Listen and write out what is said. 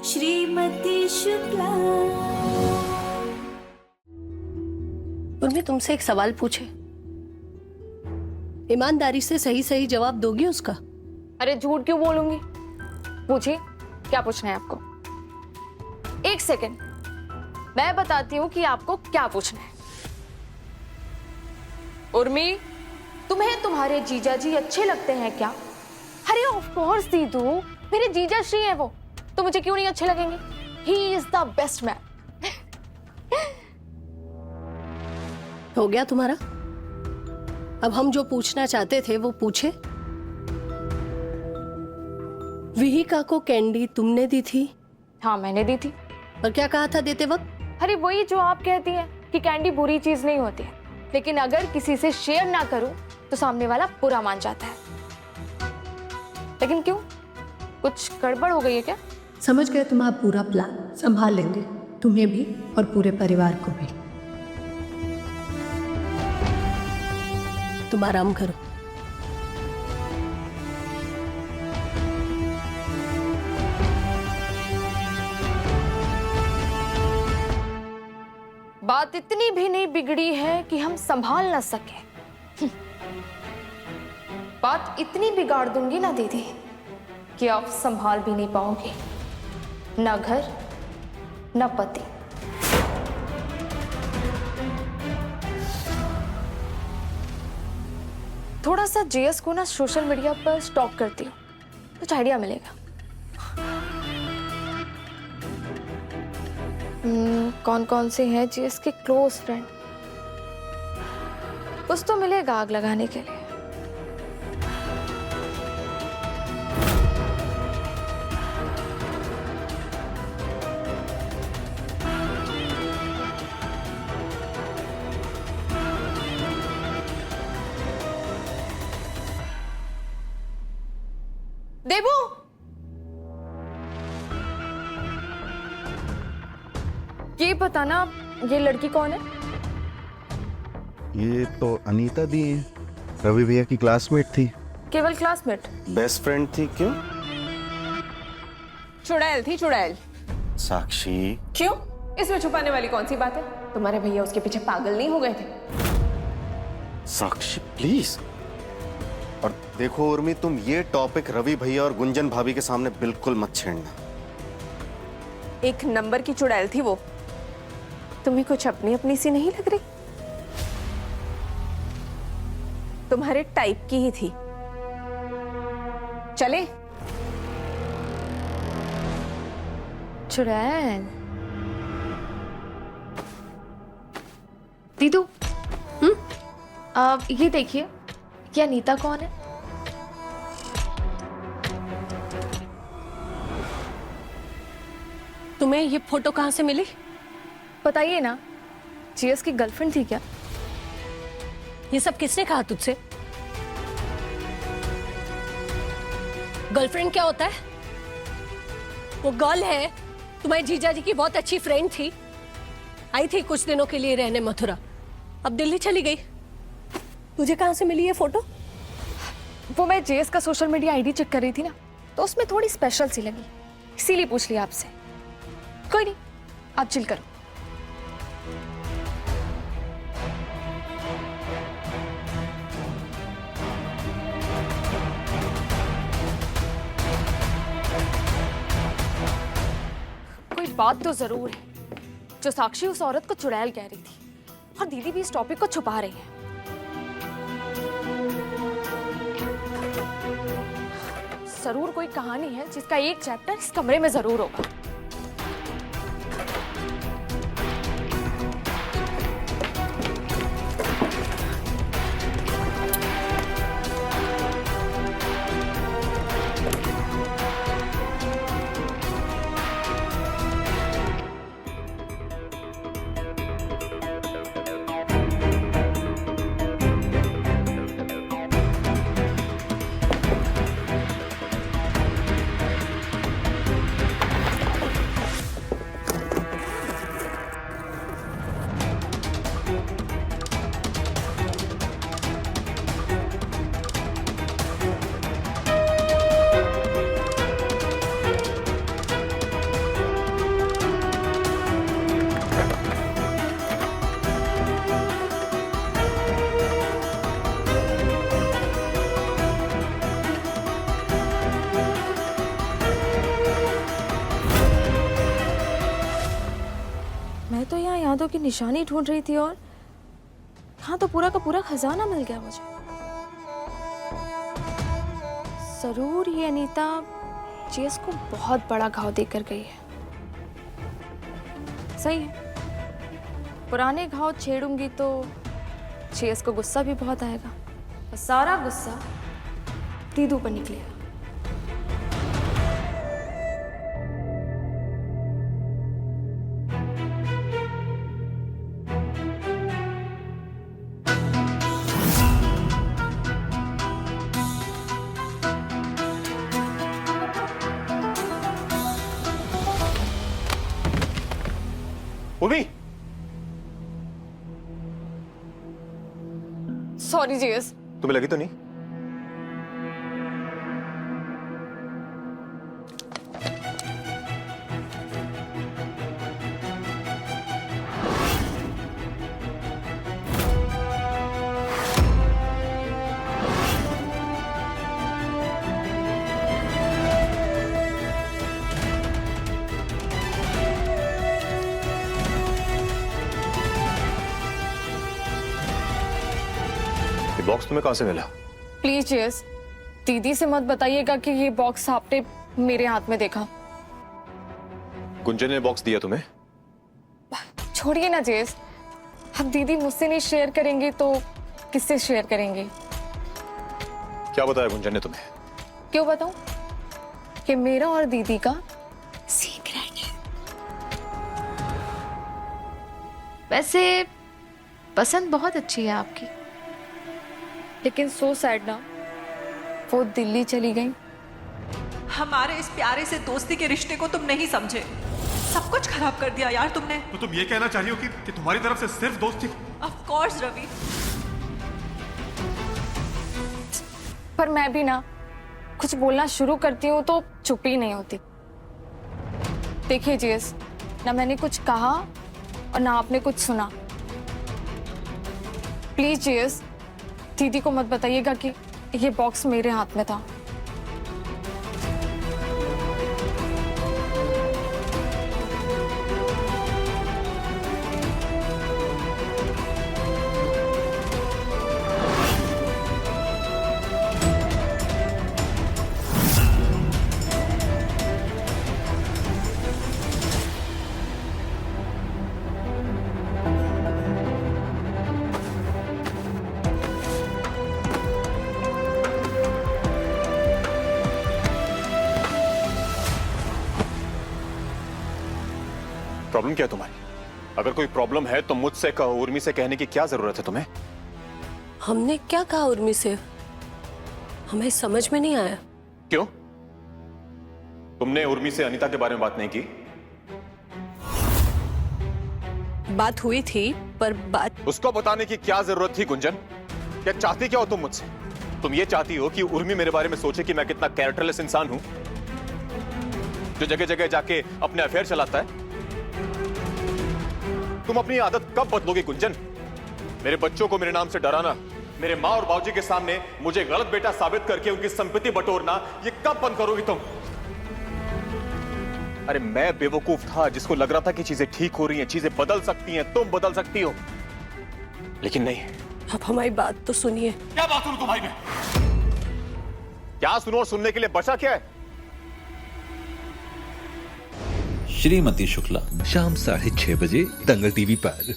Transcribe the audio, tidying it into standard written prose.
श्रीमती शुक्ला। उर्मी, तुमसे एक सवाल पूछे, ईमानदारी से सही सही जवाब दोगी उसका? अरे झूठ क्यों बोलूंगी? पूछिए, क्या पूछना है आपको? एक सेकंड, मैं बताती हूँ कि आपको क्या पूछना है। उर्मी, तुम्हें तुम्हारे जीजा जी अच्छे लगते हैं क्या? अरे ऑफ कोर्स दीदू, मेरे जीजा श्री है वो, तो मुझे क्यों नहीं अच्छे लगेंगे? He is the best man. हो गया तुम्हारा? अब हम जो पूछना चाहते थे वो पूछे। विहिका को कैंडी तुमने दी थी? हाँ, मैंने दी थी। और क्या कहा था देते वक्त? अरे वही जो आप कहती हैं कि कैंडी बुरी चीज नहीं होती है, लेकिन अगर किसी से शेयर ना करूं तो सामने वाला बुरा मान जाता है। लेकिन क्यों, कुछ गड़बड़ हो गई है क्या? समझ गए तुम, आप पूरा प्लान संभाल लेंगे, तुम्हें भी और पूरे परिवार को भी। तुम आराम करो। बात इतनी भी नहीं बिगड़ी है कि हम संभाल ना सके। बात इतनी बिगाड़ दूंगी ना दीदी कि आप संभाल भी नहीं पाओगे, ना घर ना पति। थोड़ा सा जेएस को ना सोशल मीडिया पर स्टॉक करती हूँ, कुछ आइडिया मिलेगा। कौन कौन से हैं जेएस के क्लोज फ्रेंड, कुछ तो मिलेगा आग लगाने के लिए। देबू, ये बताना ये लड़की कौन है? ये तो अनीता दी है, रवि भैया की क्लासमेट थी। केवल क्लासमेट? बेस्ट फ्रेंड थी। क्यों? चुड़ैल थी, चुड़ैल। साक्षी, क्यों? इसमें छुपाने वाली कौन सी बात है? तुम्हारे भैया उसके पीछे पागल नहीं हो गए थे? साक्षी प्लीज। और देखो उर्मी, तुम ये टॉपिक रवि भैया और गुंजन भाभी के सामने बिल्कुल मत छेड़ना। एक नंबर की चुड़ैल थी वो। तुम्हें कुछ अपनी अपनी सी नहीं लग रही? तुम्हारे टाइप की ही थी। चले? चुड़ैल। दीदू, ये देखिए, क्या नीता कौन है? तुम्हें ये फोटो कहाँ से मिली? बताइए ना, जेएस की गर्लफ्रेंड थी क्या? ये सब किसने कहा तुझसे? गर्लफ्रेंड क्या होता है? वो गर्ल है, तुम्हारे जीजा जी की बहुत अच्छी फ्रेंड थी, आई थी कुछ दिनों के लिए रहने मथुरा, अब दिल्ली चली गई। तुझे कहाँ से मिली ये फोटो? वो मैं जेएस का सोशल मीडिया आईडी चेक कर रही थी ना, तो उसमें थोड़ी स्पेशल सी लगी, इसीलिए पूछ लिया आपसे। कोई नहीं, आप चिल करो। कोई बात तो जरूर है जो साक्षी उस औरत को चुड़ैल कह रही थी, और दीदी भी इस टॉपिक को छुपा रही है। जरूर कोई कहानी है जिसका एक चैप्टर इस कमरे में जरूर होगा। यादों की निशानी ढूंढ रही थी और हाँ तो पूरा का पूरा खजाना मिल गया मुझे। जरूर ये अनीता जेस को बहुत बड़ा घाव देकर गई है। सही है, पुराने घाव छेड़ूंगी तो जेस को गुस्सा भी बहुत आएगा और सारा गुस्सा दीदू पर निकलेगा। उर्मी, सॉरी जेस। तुम्हें लगी तो नहीं? बॉक्स तुम्हें कहां से मिला? प्लीज जेस, दीदी से मत बताइएगा कि ये बॉक्स आपने मेरे हाथ में देखा। गुंजन ने बॉक्स दिया तुम्हें? छोड़िए ना जेस, अब दीदी मुझसे नहीं शेयर करेंगी तो किससे शेयर करेंगी? क्या बताया गुंजन ने तुम्हें? क्यों बताऊं कि मेरा और दीदी का सीक्रेट है। वैसे पसंद बहुत अच्छी है आपकी, लेकिन सो सैड ना, वो दिल्ली चली गई। हमारे इस प्यारे से दोस्ती के रिश्ते को तुम नहीं समझे, सब कुछ खराब कर दिया यार तुमने। तो तुम ये कहना चाह रही हो कि तुम्हारी तरफ से सिर्फ दोस्ती? Of course Ravi. पर मैं भी ना कुछ बोलना शुरू करती हूँ तो चुप ही नहीं होती। देखिए जेस, ना मैंने कुछ कहा और ना आपने कुछ सुना। प्लीज जेस, दीदी को मत बताइएगा कि ये बॉक्स मेरे हाथ में था। प्रॉब्लम क्या है तुम्हारी? अगर कोई प्रॉब्लम है तो मुझसे कहो, उर्मी से कहने की क्या जरूरत है तुम्हें? हमने क्या कहा उर्मी से? हमें समझ में नहीं आया। क्यों? तुमने उर्मी से अनीता के बारे में बात नहीं की? बात हुई थी, पर बात उसको बताने की क्या जरूरत थी गुंजन? क्या चाहती क्या हो तुम मुझसे? तुम ये चाहती हो कि उर्मी मेरे बारे में सोचे कि मैं कितना कैरेक्टरलेस इंसान हूं, जो जगह जगह जाके अपने अफेयर चलाता है? तुम अपनी आदत कब बदलोगे गुंजन? मेरे बच्चों को मेरे नाम से डराना, मेरे माँ और बाबूजी के सामने मुझे गलत बेटा साबित करके उनकी संपत्ति बटोरना, ये कब बंद करोगी तुम? अरे मैं बेवकूफ था जिसको लग रहा था कि चीजें ठीक हो रही हैं, चीजें बदल सकती हैं, तुम बदल सकती हो, लेकिन नहीं। अब हमारी बात तो सुनिए। क्या बात सुनूं तुम्हारी में? क्या सुनो और सुनने के लिए बचा क्या है? श्रीमती शुक्ला शाम 6:30 बजे दंगल टीवी पर।